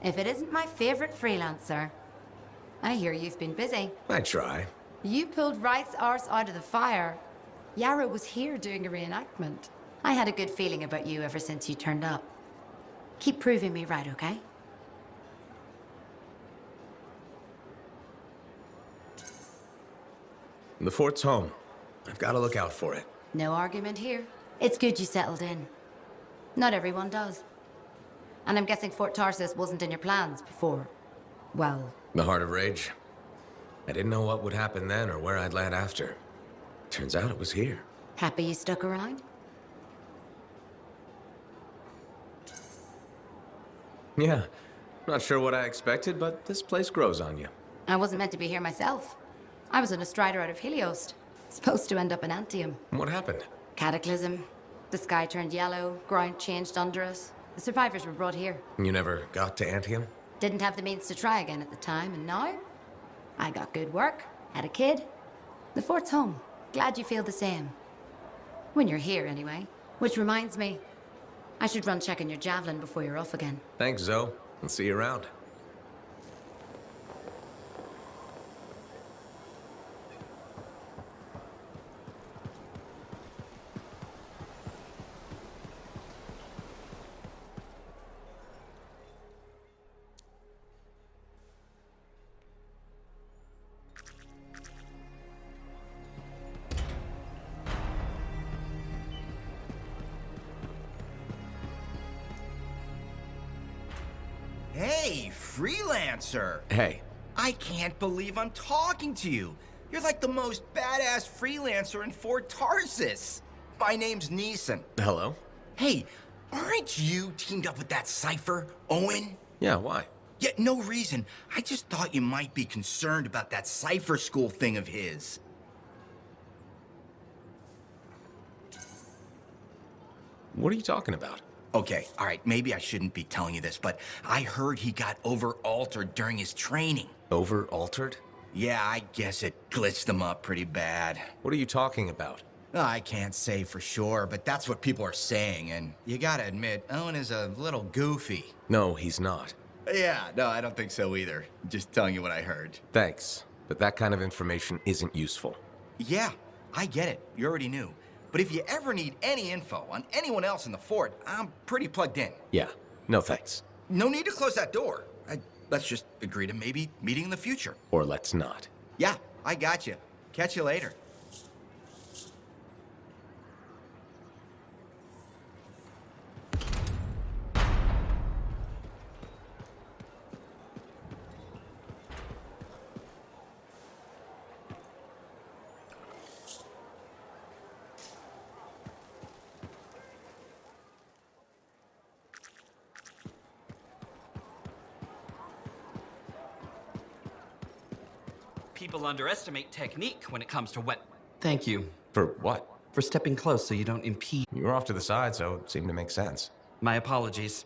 if it isn't my favorite freelancer. I hear you've been busy. I try. You pulled Wright's arse out of the fire. Yarrow was here doing a reenactment. I had a good feeling about you ever since you turned up. Keep proving me right, okay? The fort's home. I've got to look out for it. No argument here. It's good you settled in. Not everyone does. And I'm guessing Fort Tarsis wasn't in your plans before. Well... The Heart of Rage. I didn't know what would happen then or where I'd land after. Turns out it was here. Happy you stuck around? Yeah. Not sure what I expected, but this place grows on you. I wasn't meant to be here myself. I was on a strider out of Helios. Supposed to end up in Anthem. What happened? Cataclysm. The sky turned yellow, ground changed under us. The survivors were brought here. You never got to Anthem? Didn't have the means to try again at the time, and now? I got good work, had a kid. The fort's home. Glad you feel the same. When you're here, anyway. Which reminds me, I should run check on your javelin before you're off again. Thanks, Zoe. I'll see you around. Hey, Freelancer! Hey. I can't believe I'm talking to you. You're like the most badass freelancer in Fort Tarsis. My name's Neeson. Hello? Hey, aren't you teamed up with that cipher, Owen? Yeah, why? Yeah, no reason. I just thought you might be concerned about that cipher school thing of his. What are you talking about? Okay, all right, maybe I shouldn't be telling you this, but I heard he got over-altered during his training. Over-altered? Yeah, I guess it glitched him up pretty bad. What are you talking about? I can't say for sure, but that's what people are saying, and you gotta admit, Owen is a little goofy. No, he's not. Yeah, no, I don't think so either. Just telling you what I heard. Thanks, but that kind of information isn't useful. Yeah, I get it. You already knew. But if you ever need any info on anyone else in the fort, I'm pretty plugged in. Yeah, no thanks. No need to close that door. Let's just agree to maybe meeting in the future. Or let's not. Yeah, I got you. Catch you later. People underestimate technique when it comes to weapons. Thank you For what? for stepping close so you don't impede. You were off to the side, so it seemed to make sense. My apologies.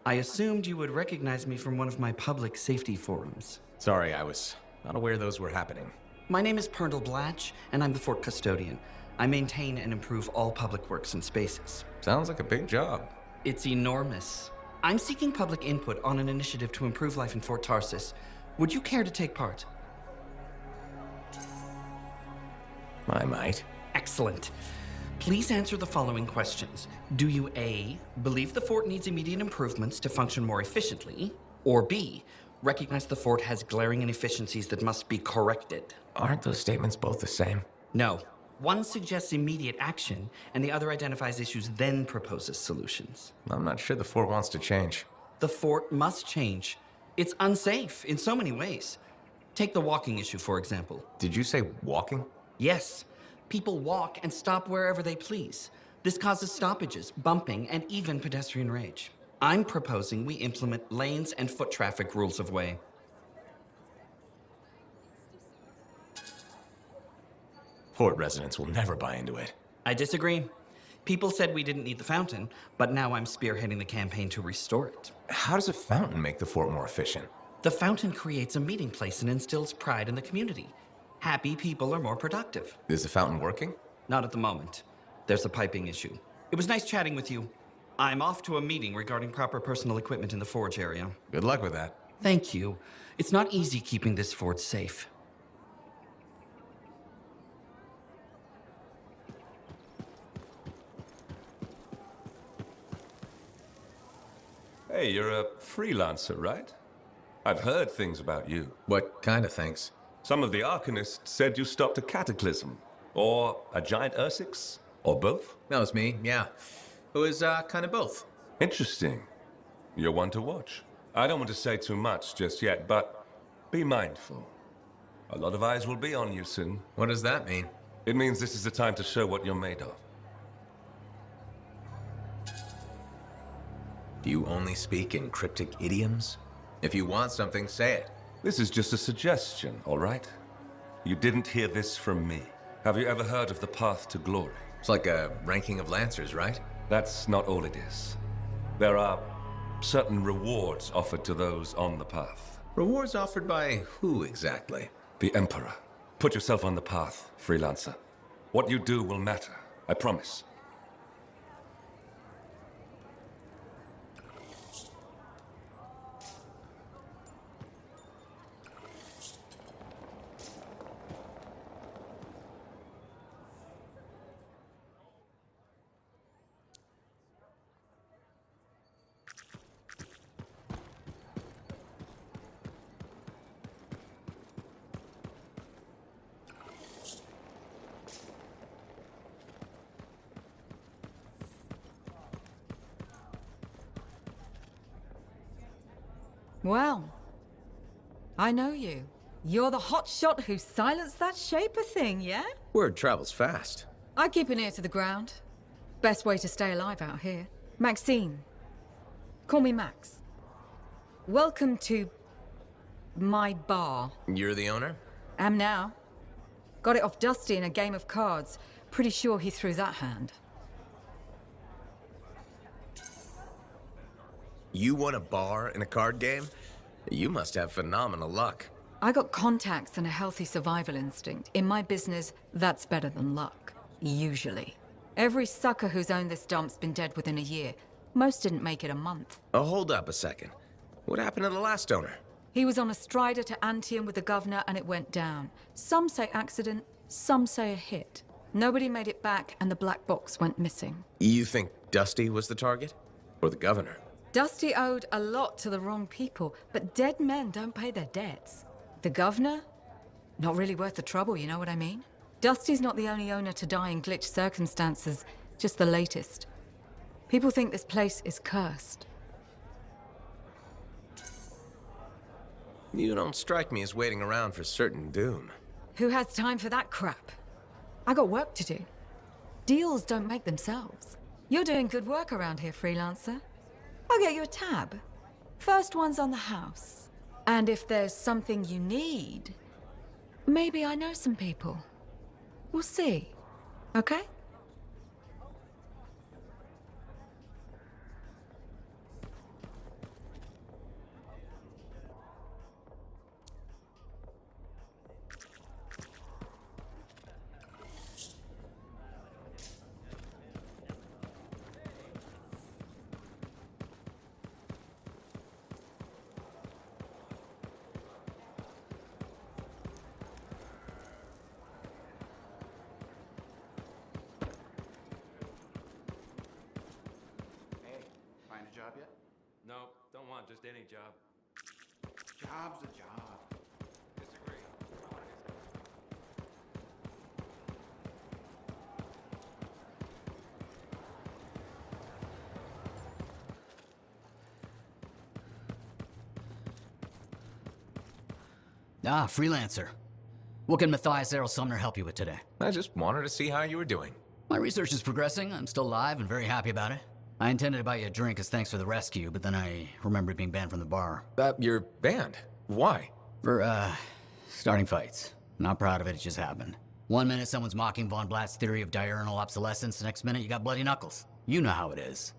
I assumed you would recognize me from one of my public safety forums. Sorry, I was not aware those were happening. My name is Pernell Blatch, and I'm the fort custodian. I maintain and improve all public works and spaces. Sounds like a big job. It's enormous. I'm seeking public input on an initiative to improve life in Fort Tarsis. Would you care to take part? I might. Excellent. Please answer the following questions. Do you A, believe the fort needs immediate improvements to function more efficiently? Or B, recognize the fort has glaring inefficiencies that must be corrected? Aren't those statements both the same? No. One suggests immediate action, and the other identifies issues, then proposes solutions. I'm not sure the fort wants to change. The fort must change. It's unsafe in so many ways. Take the walking issue, for example. Did you say walking? Yes, people walk and stop wherever they please. This causes stoppages, bumping, and even pedestrian rage. I'm proposing we implement lanes and foot traffic rules of way. Fort residents will never buy into it. I disagree. People said we didn't need the fountain, but now I'm spearheading the campaign to restore it. How does a fountain make the fort more efficient? The fountain creates a meeting place and instills pride in the community. Happy people are more productive. Is the fountain working? Not at the moment. There's a piping issue. It was nice chatting with you. I'm off to a meeting regarding proper personal equipment in the forge area. Good luck with that. Thank you. It's not easy keeping this forge safe. Hey, you're a freelancer, right? I've heard things about you. What kind of things? Some of the Arcanists said you stopped a cataclysm, or a giant Ursix, or both. That was me, yeah. It was, kind of both. Interesting. You're one to watch. I don't want to say too much just yet, but be mindful. A lot of eyes will be on you soon. What does that mean? It means this is the time to show what you're made of. Do you only speak in cryptic idioms? If you want something, say it. This is just a suggestion, all right? You didn't hear this from me. Have you ever heard of the path to glory? It's like a ranking of Lancers, right? That's not all it is. There are certain rewards offered to those on the path. Rewards offered by who exactly? The Emperor. Put yourself on the path, Freelancer. What you do will matter, I promise. Well, I know you. You're the hotshot who silenced that Shaper thing, yeah? Word travels fast. I keep an ear to the ground. Best way to stay alive out here. Maxine. Call me Max. Welcome to my bar. You're the owner? Am now. Got it off Dusty in a game of cards. Pretty sure he threw that hand. You won a bar in a card game? You must have phenomenal luck. I got contacts and a healthy survival instinct. In my business, that's better than luck. Usually. Every sucker who's owned this dump's been dead within a year. Most didn't make it a month. Oh, hold up a second. What happened to the last owner? He was on a strider to Anthem with the governor and it went down. Some say accident, some say a hit. Nobody made it back and the black box went missing. You think Dusty was the target? Or the governor? Dusty owed a lot to the wrong people, but dead men don't pay their debts. The governor? Not really worth the trouble, you know what I mean? Dusty's not the only owner to die in glitch circumstances, just the latest. People think this place is cursed. You don't strike me as waiting around for certain doom. Who has time for that crap? I got work to do. Deals don't make themselves. You're doing good work around here, Freelancer. I'll get you a tab. First one's on the house. And if there's something you need, maybe I know some people. We'll see. Okay? Job yet? No, don't want just any job. Job's a job. Disagree. Ah, Freelancer. What can Matthias Errol Sumner help you with today? I just wanted to see how you were doing. My research is progressing. I'm still alive and very happy about it. I intended to buy you a drink as thanks for the rescue, but then I remembered being banned from the bar. You're banned. Why? For, starting fights. Not proud of it, it just happened. 1 minute someone's mocking Von Blatt's theory of diurnal obsolescence, next minute you got bloody knuckles. You know how it is.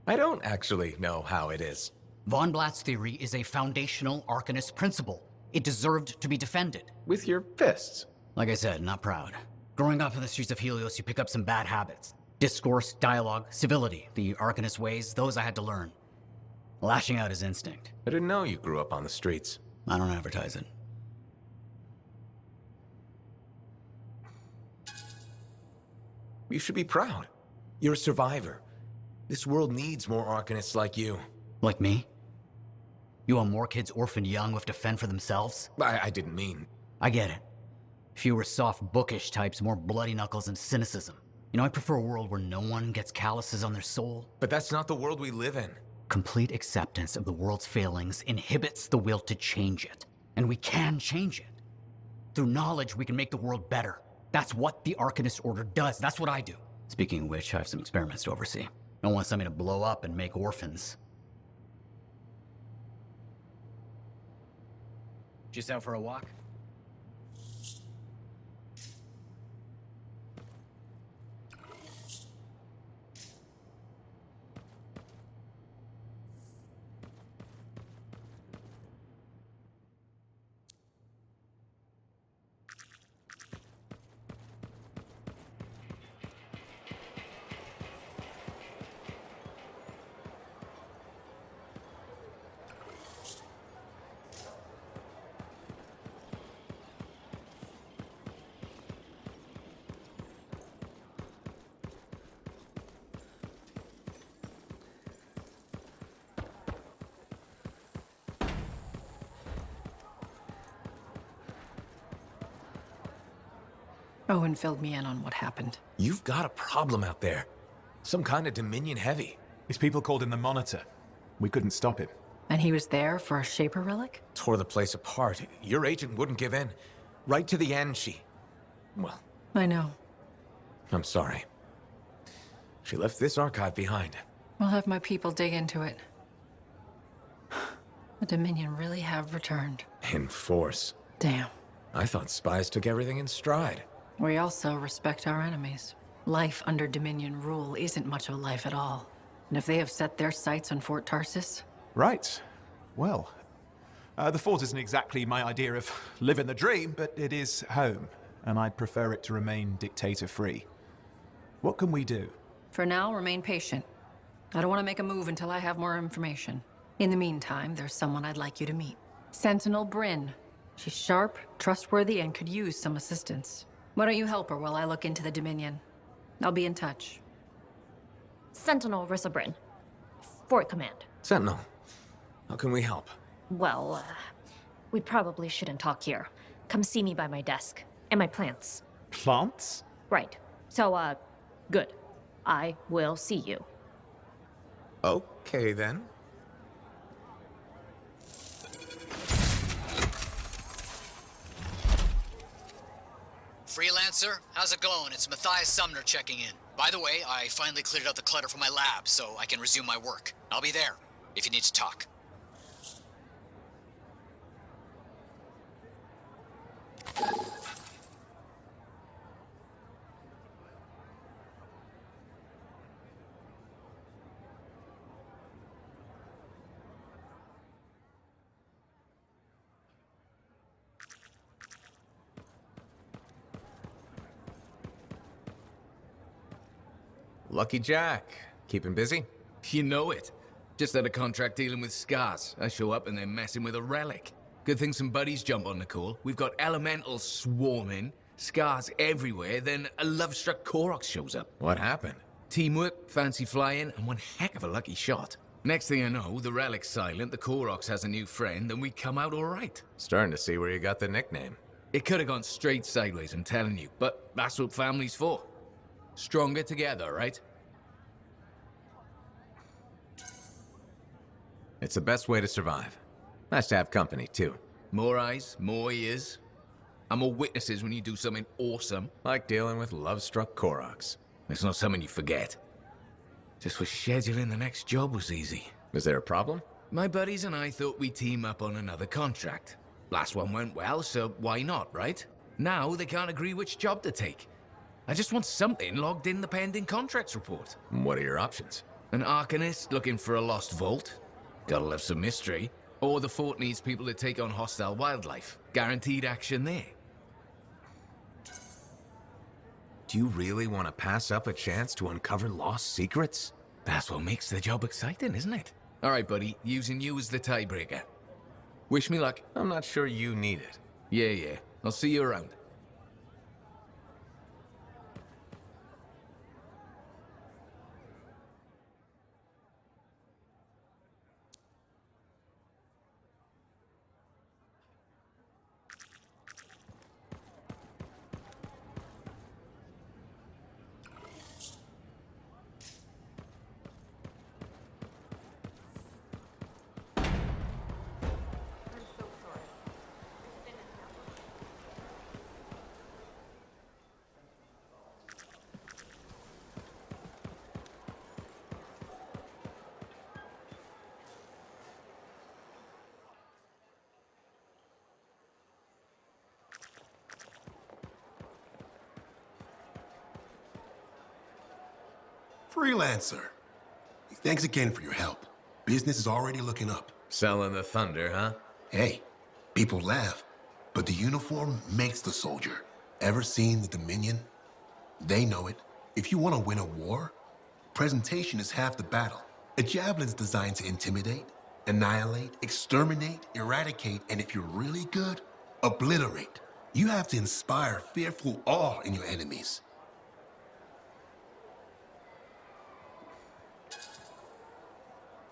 I don't actually know how it is. Von Blatt's theory is a foundational Arcanist principle. It deserved to be defended. With your fists. Like I said, not proud. Growing up in the streets of Helios, you pick up some bad habits. Discourse, dialogue, civility, the Arcanist ways, those I had to learn. Lashing out is instinct. I didn't know you grew up on the streets. I don't advertise it. You should be proud. You're a survivor. This world needs more Arcanists like you. Like me? You want more kids orphaned young who have to fend for themselves? I didn't mean... I get it. Fewer soft, bookish types, more bloody knuckles and cynicism. You know, I prefer a world where no one gets calluses on their soul. But that's not the world we live in. Complete acceptance of the world's failings inhibits the will to change it. And we can change it. Through knowledge, we can make the world better. That's what the Arcanist Order does. That's what I do. Speaking of which, I have some experiments to oversee. No one wants something to blow up and make orphans. Just out for a walk? Owen filled me in on what happened. You've got a problem out there. Some kind of Dominion heavy. His people called him the Monitor. We couldn't stop him. And he was there for a Shaper relic? Tore the place apart. Your agent wouldn't give in. Right to the end, Well, I know. I'm sorry. She left this archive behind. I'll have my people dig into it. The Dominion really have returned. In force. Damn. I thought spies took everything in stride. We also respect our enemies. Life under Dominion rule isn't much of a life at all. And if they have set their sights on Fort Tarsis... Right. Well, the fort isn't exactly my idea of living the dream, but it is home, and I'd prefer it to remain dictator-free. What can we do? For now, remain patient. I don't want to make a move until I have more information. In the meantime, there's someone I'd like you to meet. Sentinel Bryn. She's sharp, trustworthy, and could use some assistance. Why don't you help her while I look into the Dominion? I'll be in touch. Sentinel Bryn. Fort Command. Sentinel, how can we help? Well, we probably shouldn't talk here. Come see me by my desk. And my plants. Plants? Right. So, good. I will see you. Okay, then. Freelancer, how's it going? It's Matthias Sumner checking in. By the way, I finally cleared out the clutter from my lab, so I can resume my work. I'll be there, if you need to talk. Lucky Jack. Keeping busy? You know it. Just had a contract dealing with scars. I show up and they're messing with a relic. Good thing some buddies jump on the call. We've got elementals swarming, scars everywhere, then a love-struck Koroks shows up. What happened? Teamwork, fancy flying, and one heck of a lucky shot. Next thing I know, the relic's silent, the Koroks has a new friend, and we come out all right. Starting to see where you got the nickname. It could have gone straight sideways, I'm telling you, but that's what family's for. Stronger together, right? It's the best way to survive. Nice to have company, too. More eyes, more ears, and more witnesses when you do something awesome. Like dealing with love-struck Koroks. It's not something you forget. Just wish scheduling the next job was easy. Is there a problem? My buddies and I thought we'd team up on another contract. Last one went well, so why not, right? Now they can't agree which job to take. I just want something logged in the pending contracts report. What are your options? An Arcanist looking for a lost vault. Gotta love some mystery. Or the fort needs people to take on hostile wildlife. Guaranteed action there. Do you really want to pass up a chance to uncover lost secrets? That's what makes the job exciting, isn't it? All right, buddy, using you as the tiebreaker. Wish me luck. I'm not sure you need it. Yeah. I'll see you around. Freelancer. Thanks again for your help. Business is already looking up. Selling the thunder, huh? Hey, people laugh, but the uniform makes the soldier. Ever seen the Dominion? They know it. If you want to win a war, presentation is half the battle. A javelin's designed to intimidate, annihilate, exterminate, eradicate, and if you're really good, obliterate. You have to inspire fearful awe in your enemies.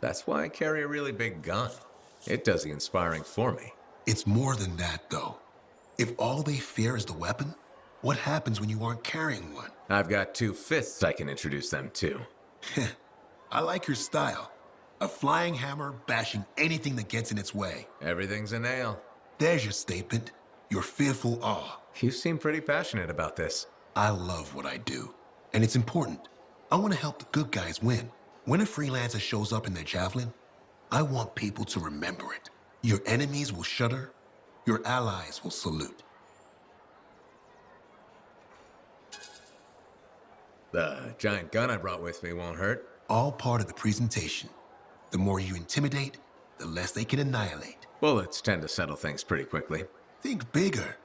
That's why I carry a really big gun. It does the inspiring for me. It's more than that, though. If all they fear is the weapon, what happens when you aren't carrying one? I've got 2 fists I can introduce them to. I like your style. A flying hammer bashing anything that gets in its way. Everything's a nail. There's your statement. Your fearful awe. You seem pretty passionate about this. I love what I do. And it's important. I want to help the good guys win. When a freelancer shows up in their javelin, I want people to remember it. Your enemies will shudder. Your allies will salute. The giant gun I brought with me won't hurt. All part of the presentation. The more you intimidate, the less they can annihilate. Bullets tend to settle things pretty quickly. Think bigger.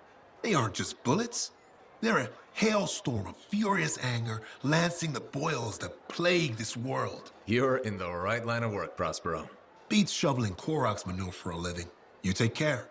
They aren't just bullets. They're a hailstorm of furious anger lancing the boils that plague this world. You're in the right line of work, Prospero. Beats shoveling Koroks manure for a living. You take care.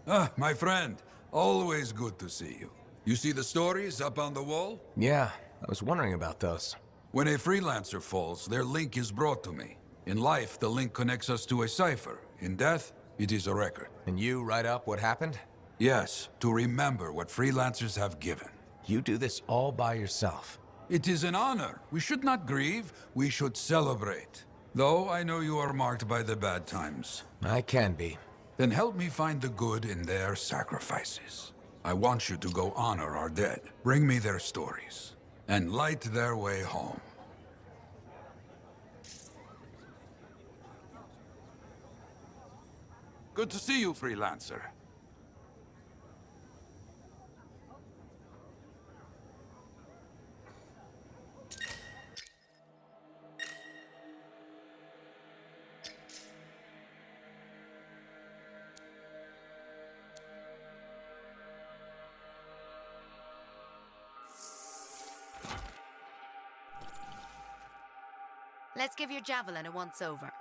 Ah, my friend. Always good to see you. You see the stories up on the wall? Yeah, I was wondering about those. When a freelancer falls, their link is brought to me. In life, the link connects us to a cipher. In death, it is a record. And you write up what happened? Yes, to remember what freelancers have given. You do this all by yourself. It is an honor. We should not grieve, we should celebrate. Though I know you are marked by the bad times. I can be. Then help me find the good in their sacrifices. I want you to go honor our dead. Bring me their stories, and light their way home. Good to see you, Freelancer. Let's give your javelin a once-over.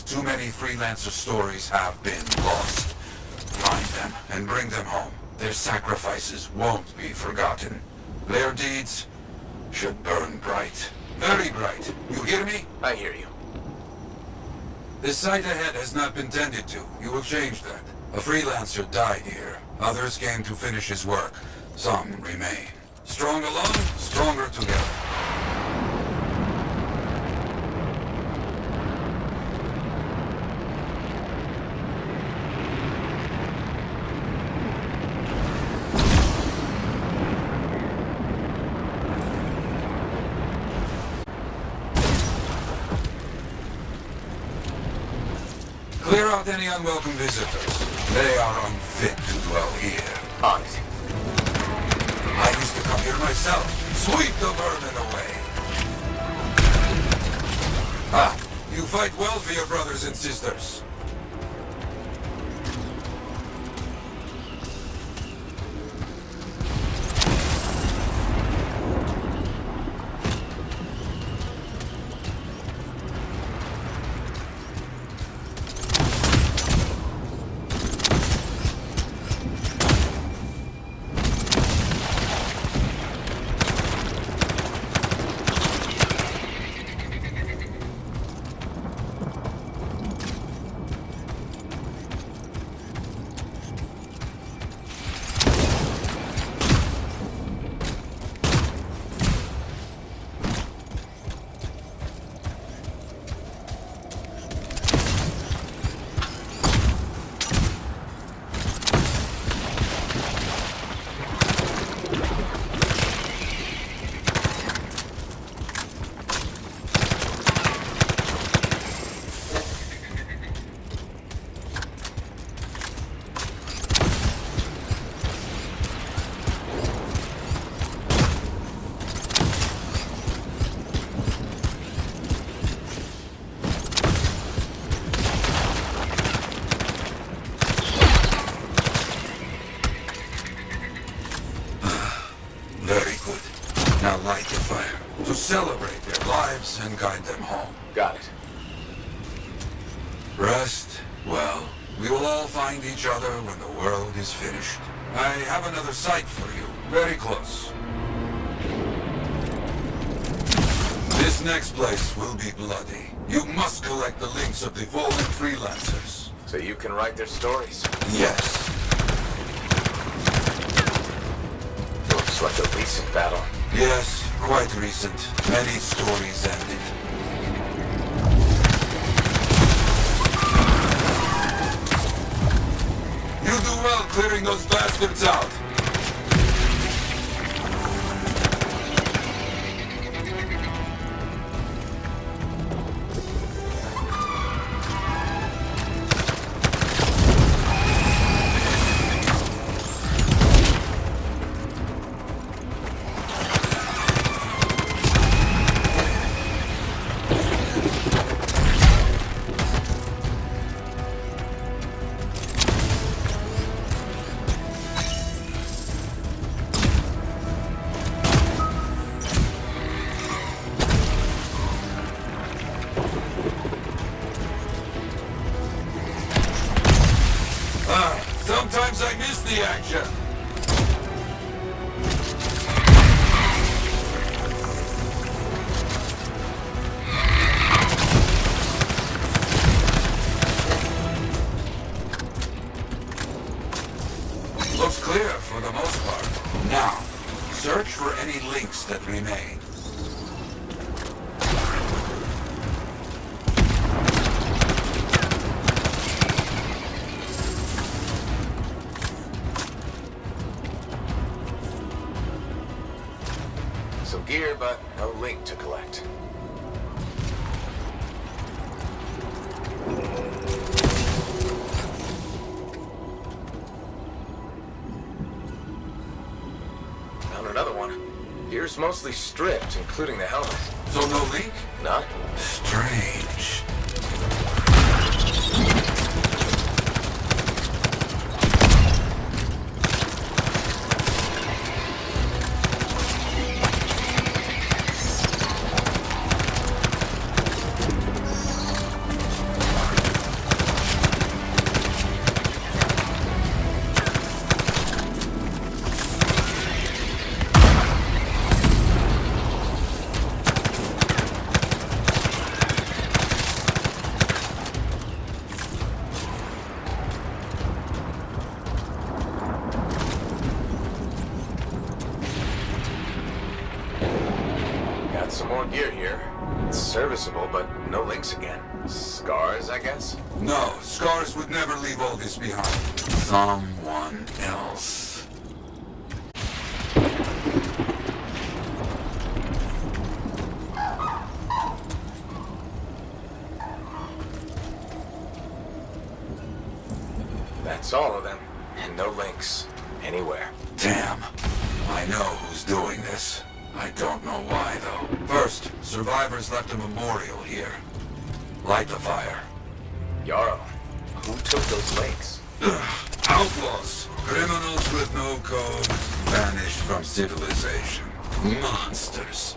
Too many Freelancer stories have been lost. Find them and bring them home. Their sacrifices won't be forgotten. Their deeds should burn bright. Very bright. You hear me? I hear you. The site ahead has not been tended to. You will change that. A Freelancer died here. Others came to finish his work. Some remain. Strong alone, stronger together. Clear out any unwelcome visitors. They are unfit to dwell here. On it. I used to come here myself. Sweep the vermin away. Ah, you fight well for your brothers and sisters. Light the fire to celebrate their lives and guide them home. Got it. Rest, well, we will all find each other when the world is finished. I have another site for you, very close. This next place will be bloody. You must collect the links of the fallen Freelancers. So you can write their stories? Yes. Your Looks like a recent battle. Yes, quite recent. Many stories ended. You do well clearing those bastards out. Sometimes I miss the action. Looks clear for the most part. Now, search for any links that remain. Some gear, but no link to collect. Found another one. Gear's mostly stripped, including the helmet. So no link? None. Strange. Got some more gear here. It's serviceable, but no links again. Scars, I guess? No, Scars would never leave all this behind. Someone else. That's all of them. And no links. Anywhere. Damn. I know who's doing this. I don't know why, though. First, survivors left a memorial here. Light the fire. Yarrow, who took those links? Outlaws. Criminals with no code. Vanished from civilization. Monsters.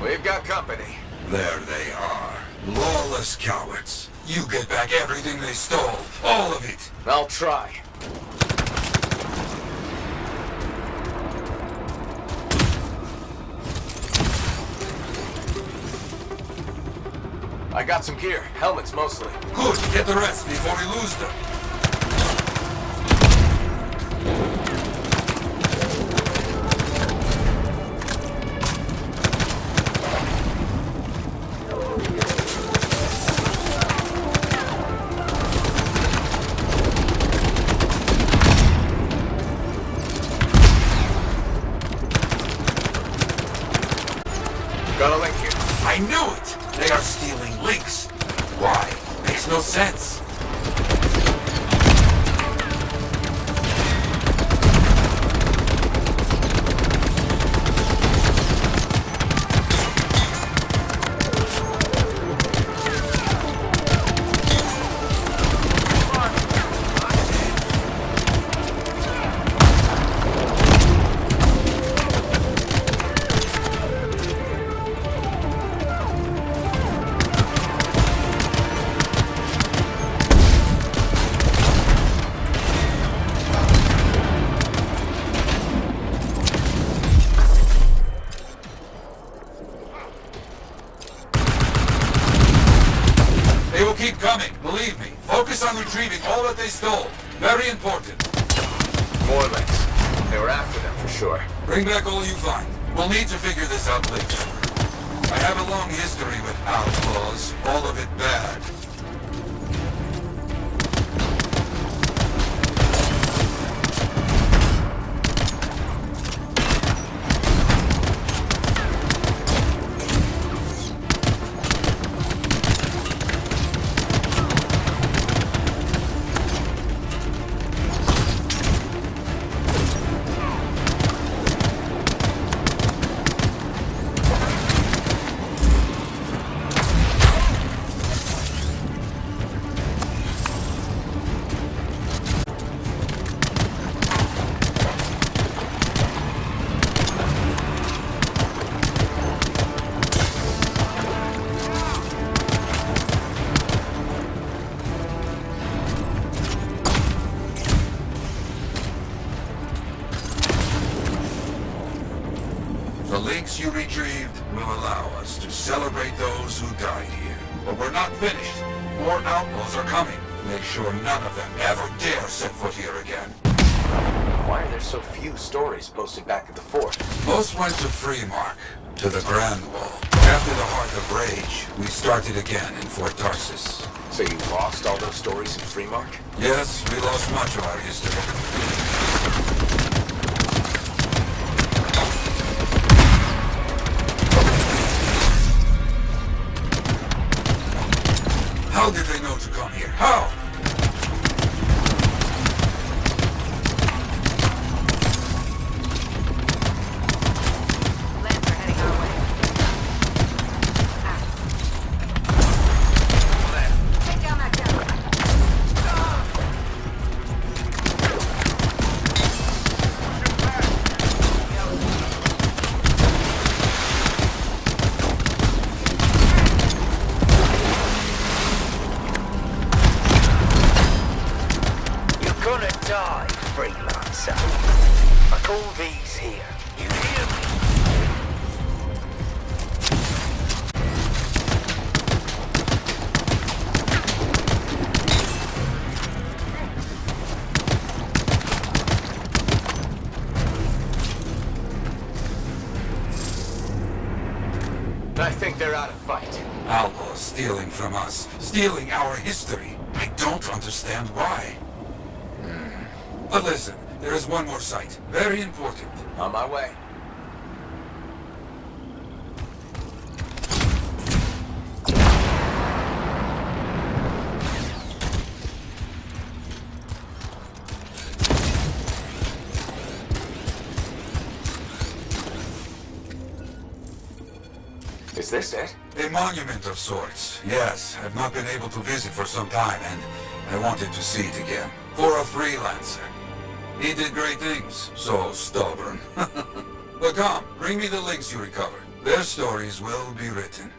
We've got company. There they are. Lawless cowards. You get back everything they stole. All of it. I'll try. I got some gear. Helmets mostly. Good. Get the rest before we lose them. Got a link here. I knew it! They are stealing links. Why? Makes no sense. keep coming, believe me. Focus on retrieving all that they stole. Very important. More links. They were after them for sure. Bring back all you find. We'll need to figure this out later. I have a long history with outlaws, all of it bad. The links you retrieved will allow us to celebrate those who died here. But we're not finished. More outlaws are coming. Make sure none of them ever dare set foot here again. Why are there so few stories posted back at the fort? Most went to Freemark, to the Grand Wall. After the Heart of Rage, we started again in Fort Tarsis. So you lost all those stories in Freemark? Yes, we lost much of our history. How did they know to come here? How? Lancer heading our way. Take down that gun. Gonna die, Freelancer. I call these here. You hear me? I think they're out of fight. Outlaws stealing from us, stealing our history. I don't understand why. But listen, there is one more site. Very important. On my way. Is this it? A monument of sorts. Yes, I've not been able to visit for some time, and I wanted to see it again. For a freelancer. He did great things. So stubborn. But come, bring me the links you recovered. Their stories will be written.